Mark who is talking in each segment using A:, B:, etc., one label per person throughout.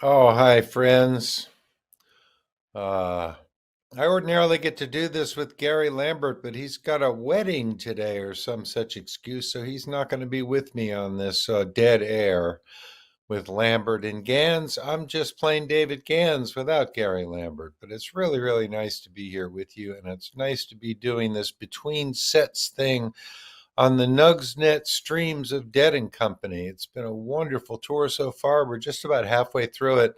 A: Oh, hi, friends. Uh, I ordinarily get to do this with Gary Lambert, but he's got a wedding today or some such excuse, so he's not going to be with me on this dead air with Lambert and Gans. I'm just plain David Gans without Gary Lambert, but it's really, really nice to be here with you, and it's nice to be doing this between sets thing on the Nugsnet streams of Dead and Company. It's been a wonderful tour so far. We're just about halfway through it.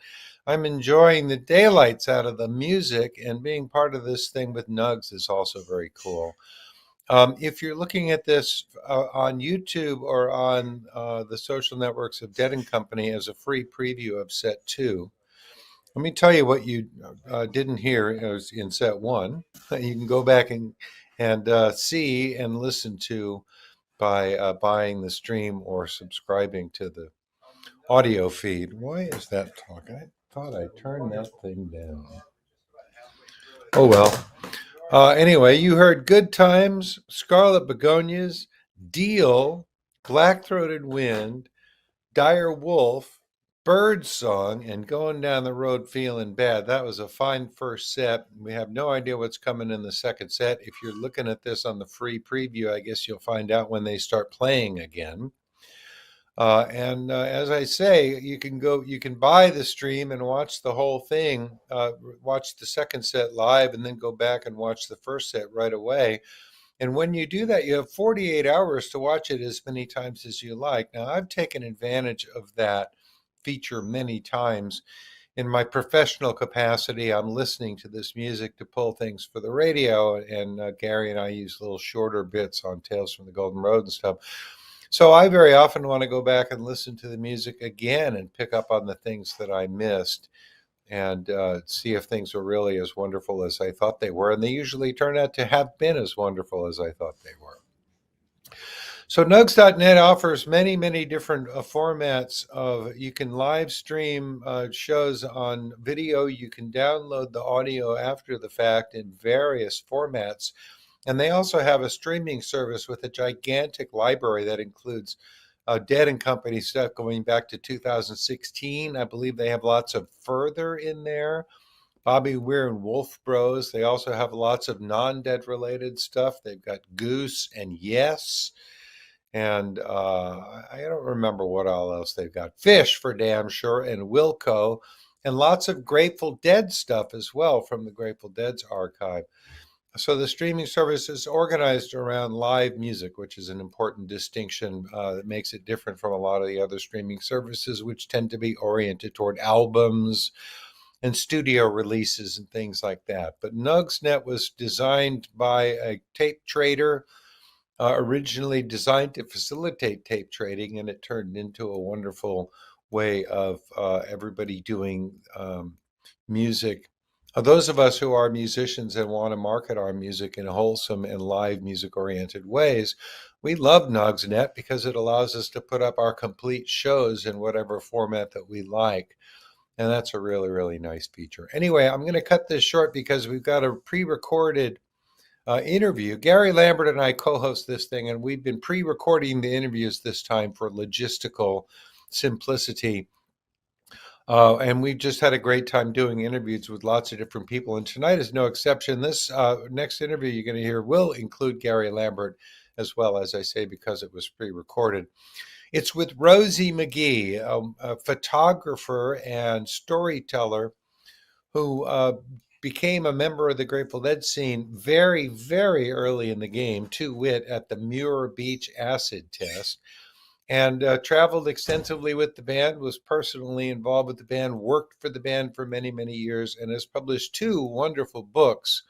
A: I'm enjoying the daylights out of the music, and being part of this thing with Nugs is also very cool. If you're looking at this on YouTube or on the social networks of Dead and Company as a free preview of set two, let me tell you what you didn't hear in set one. You can go back and see and listen to by buying the stream or subscribing to the audio feed. Why is that talking? I thought I turned that thing down. Oh well. Anyway, you heard Good Times, Scarlet Begonias, Deal, Black Throated Wind, Dire Wolf, Bird Song, and Going Down the Road Feeling Bad. That was a fine first set. We have no idea what's coming in the second set. If you're looking at this on the free preview, I guess you'll find out when they start playing again. And as I say, you can buy the stream and watch the whole thing, watch the second set live, and then go back and watch the first set right away. And when you do that, you have 48 hours to watch it as many times as you like. Now, I've taken advantage of that feature many times. In my professional capacity, I'm listening to this music to pull things for the radio, and Gary and I use little shorter bits on Tales from the Golden Road and stuff. So I very often want to go back and listen to the music again and pick up on the things that I missed and see if things were really as wonderful as I thought they were. And they usually turn out to have been as wonderful as I thought they were. So Nugs.net offers many, many different formats of, you can live stream shows on video. You can download the audio after the fact in various formats. And they also have a streaming service with a gigantic library that includes Dead and Company stuff going back to 2016. I believe they have lots of Further in there. Bobby Weir and Wolf Bros. They also have lots of non-Dead related stuff. They've got Goose and Yes. And I don't remember what all else they've got. Fish for damn sure, and Wilco. And lots of Grateful Dead stuff as well from the Grateful Dead's archive. So the streaming service is organized around live music, which is an important distinction that makes it different from a lot of the other streaming services, which tend to be oriented toward albums and studio releases and things like that. But Nugsnet was designed by a tape trader, originally designed to facilitate tape trading, and it turned into a wonderful way of everybody doing music. Those of us who are musicians and want to market our music in wholesome and live music-oriented ways, we love Nugsnet because it allows us to put up our complete shows in whatever format that we like. And that's a really, really nice feature. Anyway, I'm going to cut this short because we've got a pre-recorded interview. Gary Lambert and I co-host this thing, and we've been pre-recording the interviews this time for logistical simplicity. And we've just had a great time doing interviews with lots of different people. And tonight is no exception. This next interview you're going to hear will include Gary Lambert as well, as I say, because it was pre-recorded. It's with Rosie McGee, a photographer and storyteller who became a member of the Grateful Dead scene very, very early in the game, to wit, at the Muir Beach acid test, and traveled extensively with the band, was personally involved with the band, worked for the band for many, many years, and has published two wonderful books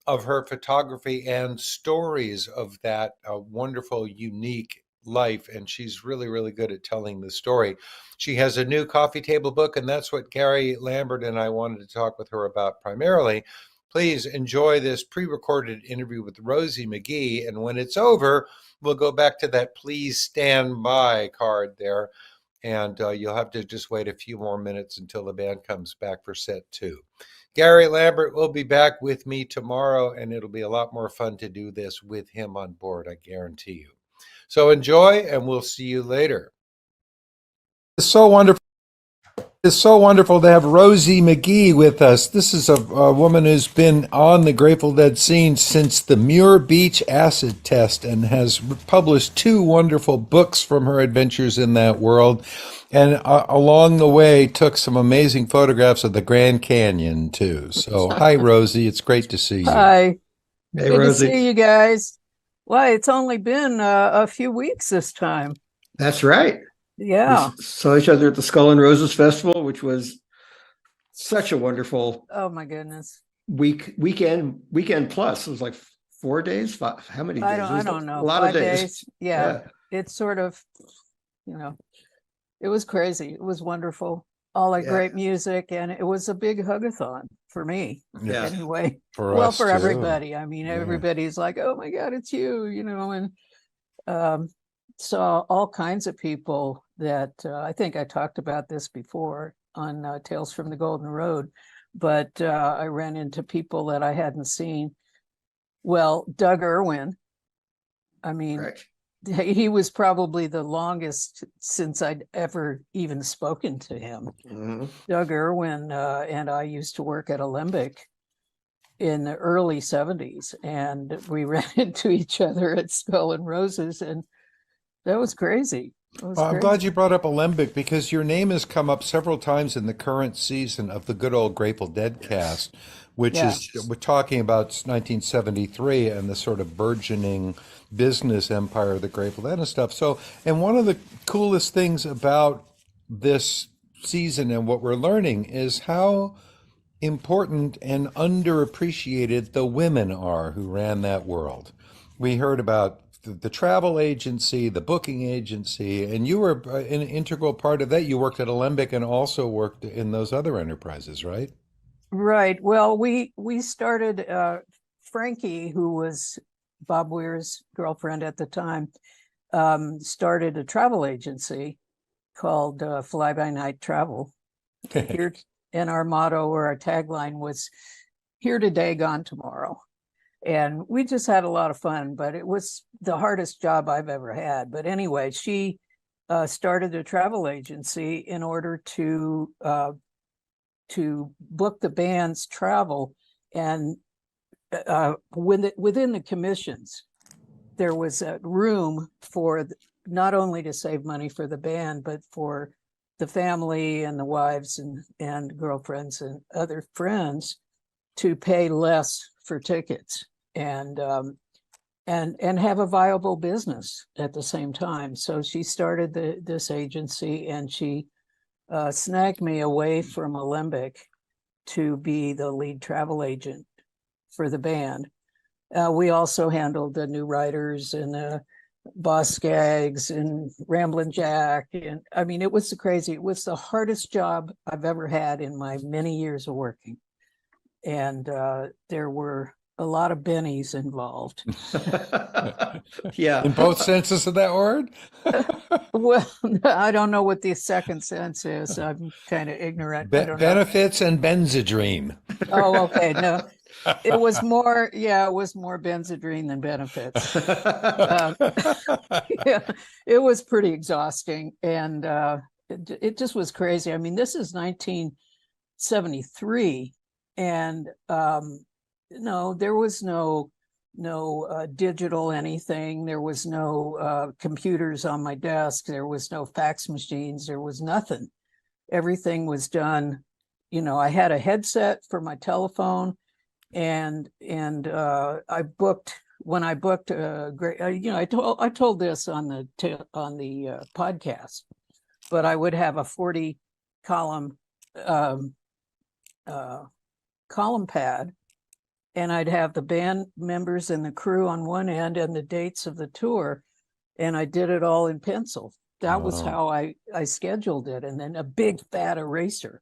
A: of her photography and stories of that wonderful, unique life. And she's really, really good at telling the story. She has a new coffee table book, and that's what Gary Lambert and I wanted to talk with her about primarily. Please enjoy this pre-recorded interview with Rosie McGee. And when it's over, we'll go back to that please stand by card there. And you'll have to just wait a few more minutes until the band comes back for set two. Gary Lambert will be back with me tomorrow, and it'll be a lot more fun to do this with him on board, I guarantee you. So enjoy, and we'll see you later. It's so wonderful It's so wonderful to have Rosie McGee with us. This is a woman who's been on the Grateful Dead scene since the Muir Beach acid test and has published two wonderful books from her adventures in that world. And along the way, took some amazing photographs of the Grand Canyon, too. So, hi, Rosie. It's great to see you.
B: Hi,
C: Hey,
B: good to
C: Rosie.
B: see you guys. Why, it's only been a few weeks this time.
C: That's right.
B: Yeah.
C: We saw each other at the Skull and Roses Festival, which was such a wonderful
B: Oh my goodness.
C: weekend plus. It was like 4 days. How many days?
B: I
C: It was
B: don't know.
C: A lot
B: 5
C: of days.
B: days. Yeah. It's sort of, you know, it was crazy. It was wonderful. All that
C: Yeah.
B: great music, and it was a big hugathon for me.
C: Yeah.
B: Anyway.
A: For
B: Well,
A: us,
B: for
A: too.
B: everybody. I mean,
A: Yeah.
B: everybody's like, "Oh my God, it's you," and saw all kinds of people that I think I talked about this before on Tales from the Golden Road, but I ran into people that I hadn't seen. Well, Doug Irwin, I mean,
C: Right.
B: he was probably the longest since I'd ever even spoken to him.
C: Mhm.
B: Doug Irwin and I used to work at Lambert in the early 70s, and we ran into each other at Skull and Roses, and that was crazy. It was
A: Well, I'm glad
B: crazy.
A: you brought up Alembic because your name has come up several times in the current season of the good old Grateful Dead cast, which
B: Yeah.
A: is we're talking about 1973 and the sort of burgeoning business empire of the Grateful Dead and stuff. So, and one of the coolest things about this season and what we're learning is how important and underappreciated the women are who ran that world. We heard about the travel agency, the booking agency, and you were an integral part of that. You worked at Alembic and also worked in those other enterprises, right?
B: Right. Well, we started Frankie, who was Bob Weir's girlfriend at the time, started a travel agency called Fly By Night Travel. Here, and our motto or our tagline was "Here today, gone tomorrow." And we just had a lot of fun, but it was the hardest job I've ever had. But anyway, she started a travel agency in order to book the band's travel, and within the commissions, there was a room for not only to save money for the band, but for the family and the wives and girlfriends and other friends to pay less for tickets and have a viable business at the same time. So she started this agency, and she snagged me away from Alembic to be the lead travel agent for the band. We also handled the new writers and Boss Skaggs and Ramblin' Jack. And I mean, it was crazy. It was the hardest job I've ever had in my many years of working. And there were a lot of bennies involved.
C: Yeah.
A: In both senses of that word?
B: Well, I don't know what the second sense is. I'm kind of ignorant. I don't know.
A: Benefits and Benzedrine.
B: Oh, okay. No, it was more Benzedrine than benefits. Yeah, it was pretty exhausting, and it just was crazy. I mean, this is 1973, and no, there was no digital anything. There was no computers on my desk. There was no fax machines. There was nothing. Everything was done. I had a headset for my telephone, and I booked when I booked a great. I told this on the podcast, but I would have a 40 column column pad, and I'd have the band members and the crew on one end and the dates of the tour, and I did it all in pencil. That was
A: Wow.
B: how I scheduled it, and then a big fat eraser.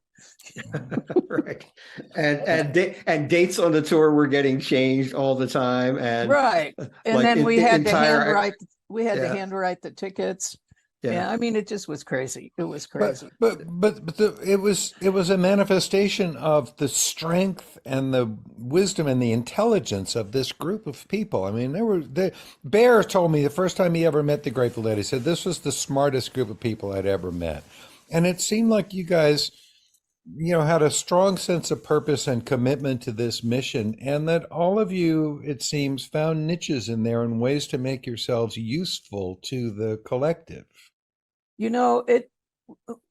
C: Right. And dates on the tour were getting changed all the time. And
B: Right. And
C: like
B: then we had to
C: entire-
B: handwrite. We had to
C: Yeah.
B: handwrite the tickets.
C: Yeah.
B: Yeah, I mean, it just was crazy. It was
A: But
B: crazy.
A: it was a manifestation of the strength and the wisdom and the intelligence of this group of people. I mean, Bear told me the first time he ever met the Grateful Dead, he said this was the smartest group of people I'd ever met, and it seemed like you guys had a strong sense of purpose and commitment to this mission, and that all of you, it seems, found niches in there and ways to make yourselves useful to the collective.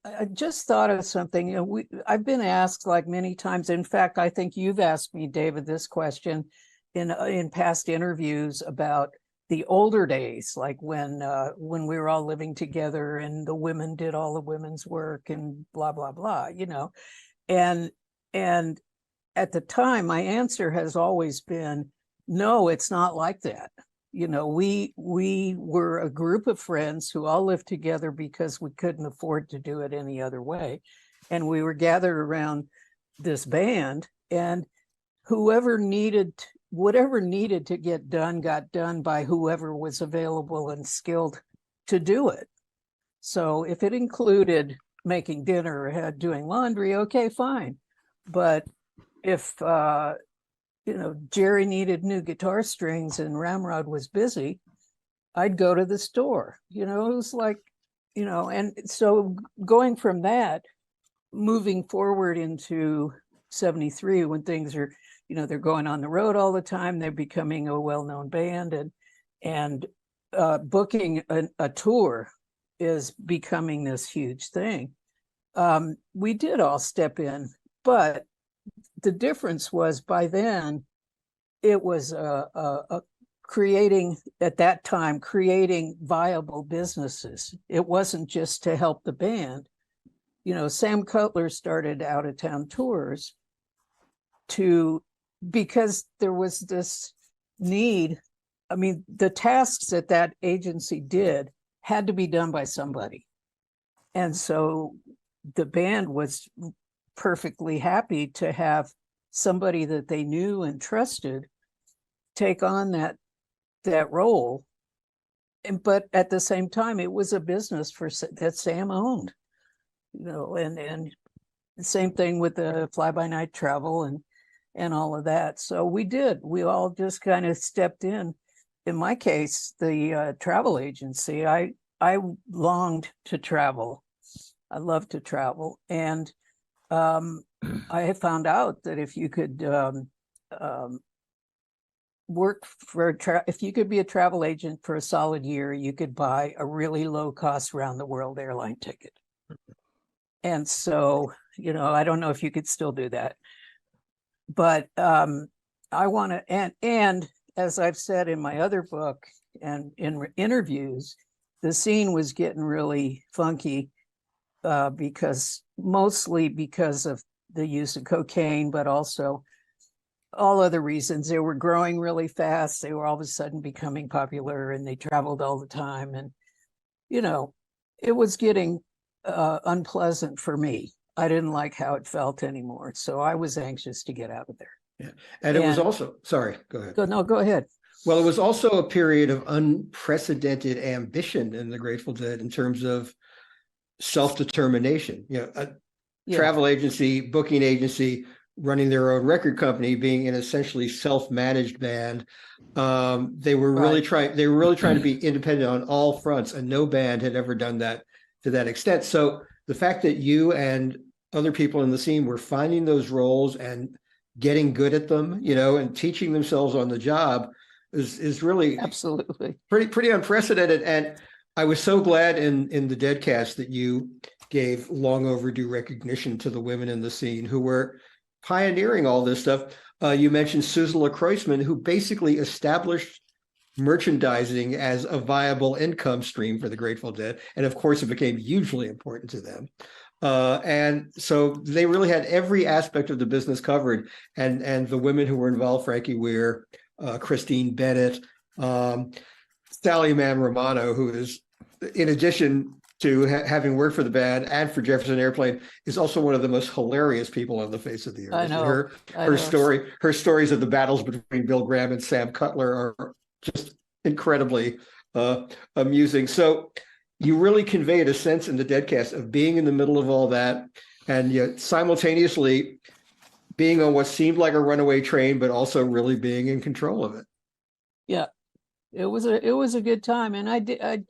B: I just thought of something. I've been asked like many times. In fact, I think you've asked me, David, this question in past interviews about the older days, like when we were all living together and the women did all the women's work and blah blah blah. And at the time, my answer has always been, no, it's not like that. We were a group of friends who all lived together because we couldn't afford to do it any other way. And we were gathered around this band, and whatever needed to get done got done by whoever was available and skilled to do it. So if it included making dinner or doing laundry, okay, fine. But if Jerry needed new guitar strings and Ramrod was busy, I'd go to the store. It was like, and so going from that, moving forward into 73, when things are, they're going on the road all the time, they're becoming a well-known band, and booking a tour is becoming this huge thing. We did all step in, but the difference was by then it was creating viable businesses. It wasn't just to help the band. Sam Cutler started out of town tours because there was this need. I mean, the tasks that agency did had to be done by somebody. And so the band was perfectly happy to have somebody that they knew and trusted take on that role. But at the same time, it was a business that Sam owned, and the same thing with the fly-by-night travel and all of that. So we all just kind of stepped in. In my case, the travel agency, I longed to travel. I love to travel. And I had found out that if you could if you could be a travel agent for a solid year, you could buy a really low cost round the world airline ticket. And so, I don't know if you could still do that, but I want to, and as I've said in my other book and in interviews, the scene was getting really funky mostly because of the use of cocaine, but also all other reasons. They were growing really fast. They were all of a sudden becoming popular, and they traveled all the time. And, it was getting unpleasant for me. I didn't like how it felt anymore. So I was anxious to get out of there.
C: Yeah. And it was also, sorry, go ahead.
B: Go ahead.
C: Well, it was also a period of unprecedented ambition in the Grateful Dead in terms of self-determination. Travel agency, booking agency, running their own record company, being an essentially self-managed band. They were really trying to be independent on all fronts, and no band had ever done that to that extent. So the fact that you and other people in the scene were finding those roles and getting good at them, and teaching themselves on the job is really
B: absolutely
C: pretty unprecedented. And I was so glad in the Deadcast that you gave long overdue recognition to the women in the scene who were pioneering all this stuff. You mentioned Susan Kreuzman, who basically established merchandising as a viable income stream for the Grateful Dead. And of course, it became hugely important to them. And so they really had every aspect of the business covered. And the women who were involved, Frankie Weir, Christine Bennett, Sally Mann Romano, who is, in addition to having worked for the band and for Jefferson Airplane, is also one of the most hilarious people on the face of the earth.
B: I know.
C: Her stories of the battles between Bill Graham and Sam Cutler are just incredibly amusing. So you really conveyed a sense in the Deadcast of being in the middle of all that, and yet simultaneously being on what seemed like a runaway train, but also really being in control of it.
B: Yeah, it was a good time. And I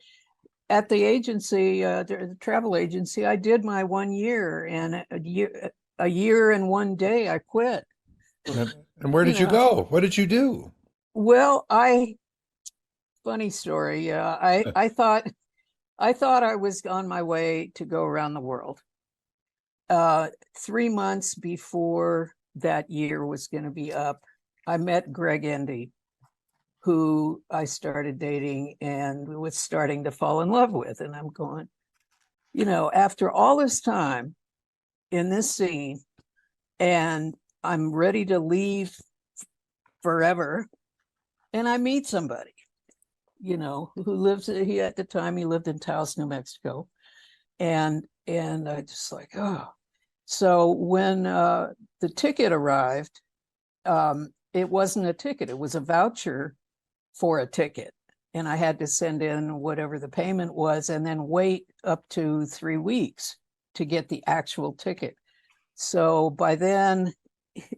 B: at the agency, the travel agency, I did my 1 year, and a year and one day I quit.
A: And where
B: You
A: did you
B: know,
A: go? What did you do?
B: well, funny story. Yeah, I thought I was on my way to go around the world. 3 months before that year was going to be up, I met Greg Endy, who I started dating and was starting to fall in love with. And I'm going, after all this time in this scene, and I'm ready to leave forever, and I meet somebody, who lives, at the time he lived in Taos, New Mexico. And I just like, oh. So when the ticket arrived, it wasn't a ticket, it was a voucher for a ticket. And I had to send in whatever the payment was and then wait up to 3 weeks to get the actual ticket. So by then,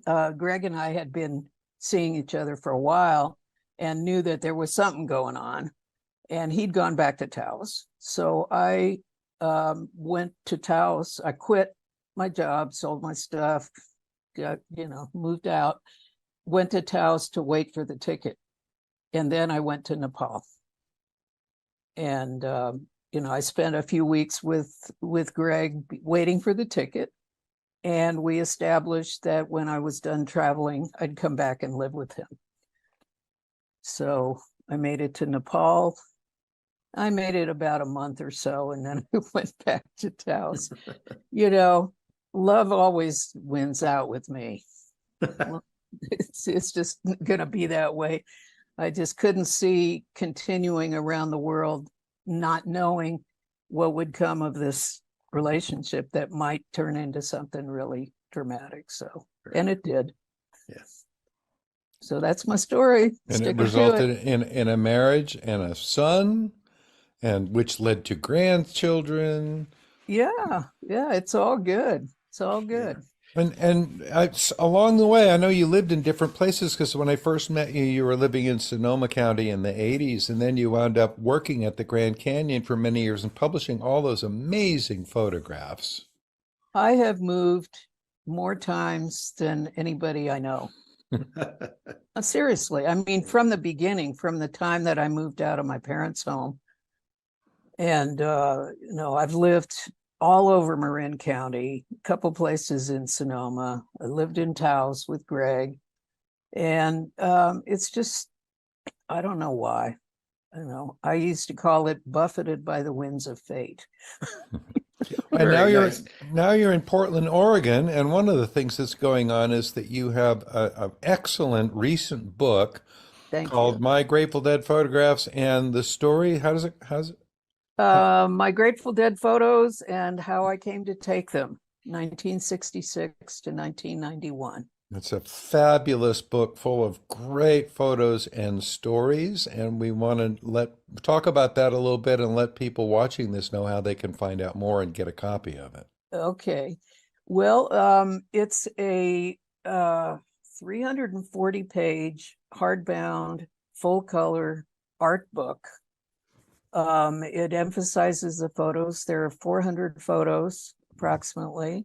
B: Greg and I had been seeing each other for a while and knew that there was something going on. And he'd gone back to Taos. So I went to Taos. I quit my job, sold my stuff, moved out, went to Taos to wait for the ticket. And then I went to Nepal. And, I spent a few weeks with Greg waiting for the ticket. And we established that when I was done traveling, I'd come back and live with him. So I made it to Nepal. I made it about a month or so, and then I went back to Taos. Love always wins out with me. It's just going to be that way. I just couldn't see continuing around the world, not knowing what would come of this relationship that might turn into something really dramatic. So, and it did.
C: Yes.
B: So that's my story.
A: And
B: Stick
A: it
B: to
A: resulted
B: it.
A: in a marriage and a son, and which led to grandchildren.
B: Yeah, it's all good. It's all good.
A: Along the way, I know you lived in different places because when I first met you, you were living in Sonoma County in the 80s, and then you wound up working at the Grand Canyon for many years and publishing all those amazing photographs.
B: I have moved more times than anybody I know. Seriously, I mean, from the beginning, from the time that I moved out of my parents' home. And, I've lived all over Marin County, a couple places in Sonoma. I lived in Taos with Greg. And it's just, I don't know why. I used to call it buffeted by the winds of fate.
A: And now
C: Very
A: you're
C: nice.
A: now you're in Portland, Oregon, and one of the things that's going on is that you have an excellent recent book
B: Thank
A: called
B: you.
A: My Grateful Dead Photographs and the Story. How's it?
B: My Grateful Dead photos and how I came to take them, 1966 to 1991.
A: It's a fabulous book full of great photos and stories, and we want to talk about that a little bit and let people watching this know how they can find out more and get a copy of it.
B: Okay. Well, it's a 340-page hardbound full color art book. It emphasizes the photos. There are 400 photos approximately,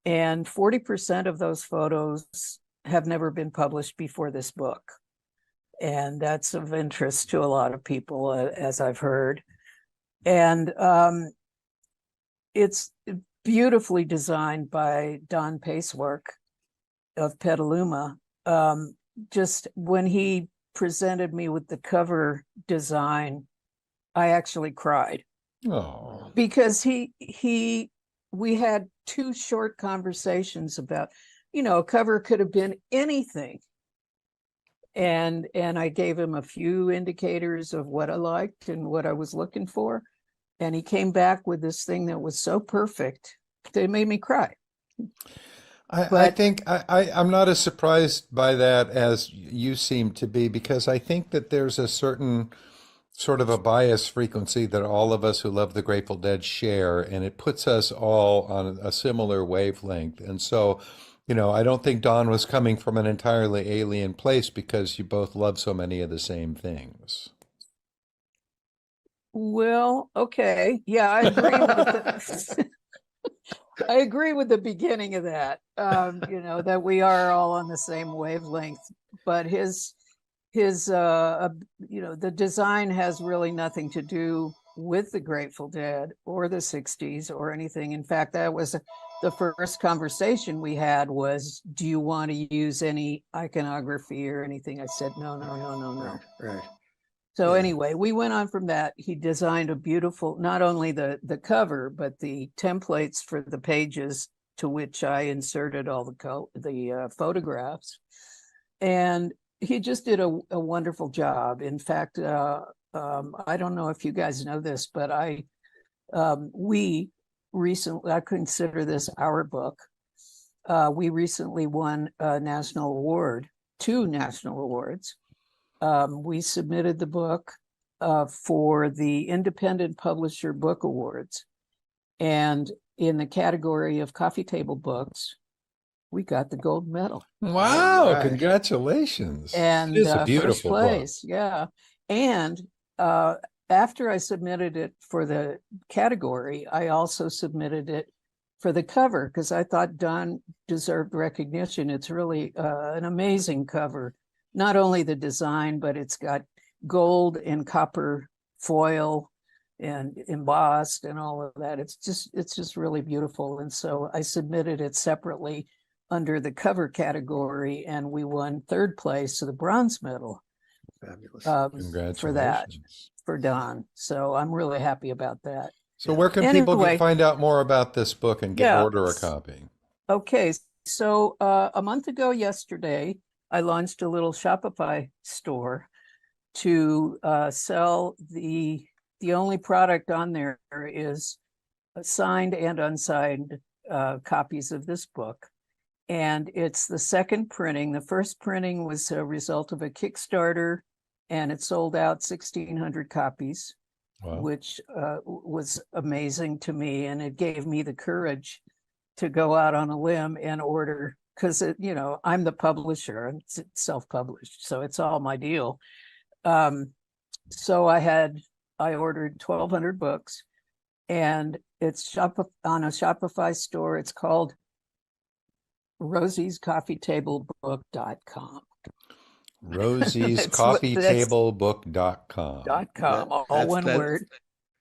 B: and 40% of those photos have never been published before this book. And that's of interest to a lot of people, as I've heard. And it's beautifully designed by Don Pacework of Petaluma. Just when he presented me with the cover design, I actually cried
A: Oh,
B: because we had 2 short conversations about, a cover could have been anything. And I gave him a few indicators of what I liked and what I was looking for. And he came back with this thing that was so perfect that it made me cry.
A: I
B: But
A: think I'm not as surprised by that as you seem to be because I think that there's a certain sort of a bias frequency that all of us who love the Grateful Dead share, and it puts us all on a similar wavelength. And so, I don't think Don was coming from an entirely alien place because you both love so many of the same things.
B: well, okay. Yeah, I agree with it. I agree with the beginning of that. That we are all on the same wavelength, but the design has really nothing to do with the Grateful Dead or the 60s or anything. In fact, that was the first conversation we had was, do you want to use any iconography or anything? I said, no.
C: Right.
B: So
C: Yeah.
B: anyway, we went on from that. He designed a beautiful, not only the cover, but the templates for the pages to which I inserted all the photographs. And he just did a wonderful job. In fact, I don't know if you guys know this, but we recently, I consider this our book. We recently won a national award, 2 national awards. We submitted the book for the Independent Publisher Book Awards. And in the category of coffee table books, we got the gold medal.
A: Wow,
C: Right.
A: congratulations.
B: And
A: It is a
B: first
A: beautiful book.
B: place, yeah. And after I submitted it for the category, I also submitted it for the cover because I thought Don deserved recognition. It's really an amazing cover. Not only the design, but it's got gold and copper foil and embossed and all of that. It's just really beautiful. And so I submitted it separately under the cover category, and we won 3rd place, so the bronze medal.
C: Fabulous.
B: For that,
A: Congratulations.
B: for Don. So I'm really happy about that.
A: So where can people
B: Anyway,
A: find out more about this book and order a copy?
B: Okay, so a month ago yesterday, I launched a little Shopify store to sell the only product on there is signed and unsigned copies of this book. And it's the 2nd printing. The first printing was a result of a Kickstarter, and it sold out 1,600 copies,
A: Wow.
B: which was amazing to me. And it gave me the courage to go out on a limb and order, because I'm the publisher and it's self-published, so it's all my deal. So I ordered 1,200 books, and it's on a Shopify store. It's called rosiescoffeetablebook.com.
A: rosiescoffeetablebook.com.
B: All one word.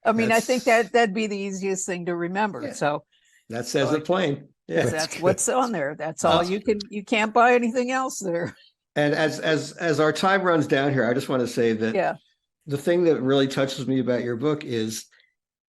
B: I mean, I think that'd be the easiest thing to remember.
C: Yeah.
B: So
C: That says it plain. Yeah.
B: that's what's on there. That's all you can't buy anything else there.
C: And as our time runs down here, I just want to say that the thing that really touches me about your book is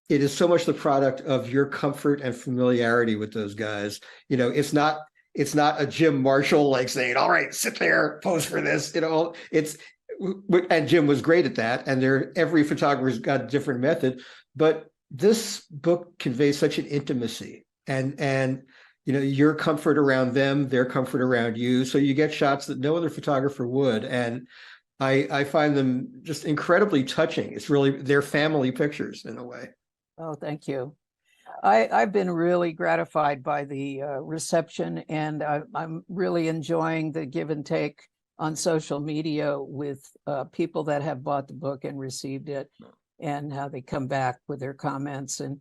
C: it is so much the product of your comfort and familiarity with those guys. It's not a Jim Marshall like saying, all right, sit there, pose for this. And Jim was great at that. And every photographer's got a different method, but this book conveys such an intimacy and your comfort around them, their comfort around you. So you get shots that no other photographer would. And I find them just incredibly touching. It's really their family pictures in a way.
B: Oh, thank you. I've been really gratified by the reception, and I'm really enjoying the give and take on social media with people that have bought the book and received it, and how they come back with their comments. And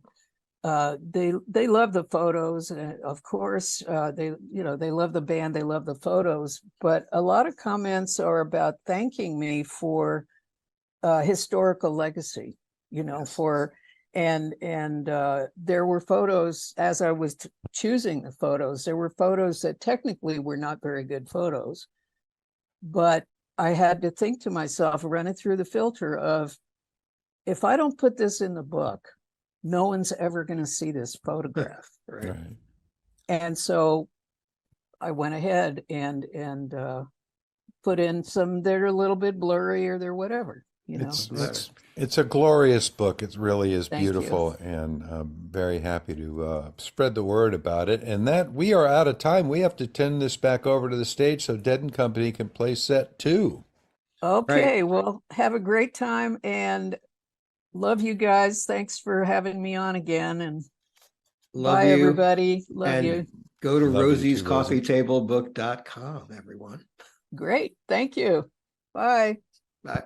B: they love the photos, and of course they love the band, they love the photos, but a lot of comments are about thanking me for historical legacy, and there were photos as I was choosing the photos. There were photos that technically were not very good photos, but I had to think to myself, run it through the filter of, if I don't put this in the book, no one's ever going to see this photograph.
C: Right.
B: And so I went ahead and put in some that are a little bit blurry or they're whatever.
A: It's a glorious book. It really is
B: Thank
A: beautiful, and I'm very happy to spread the word about it. And that we are out of time. We have to turn this back over to the stage so Dead and Company can play set 2.
B: Okay, well, have a great time and love you guys. Thanks for having me on again, and bye everybody. Love you.
C: Go to
A: Love you too, Rosie.
C: rosiescoffeetablebook.com, everyone.
B: Great. Thank you. Bye.
C: Bye.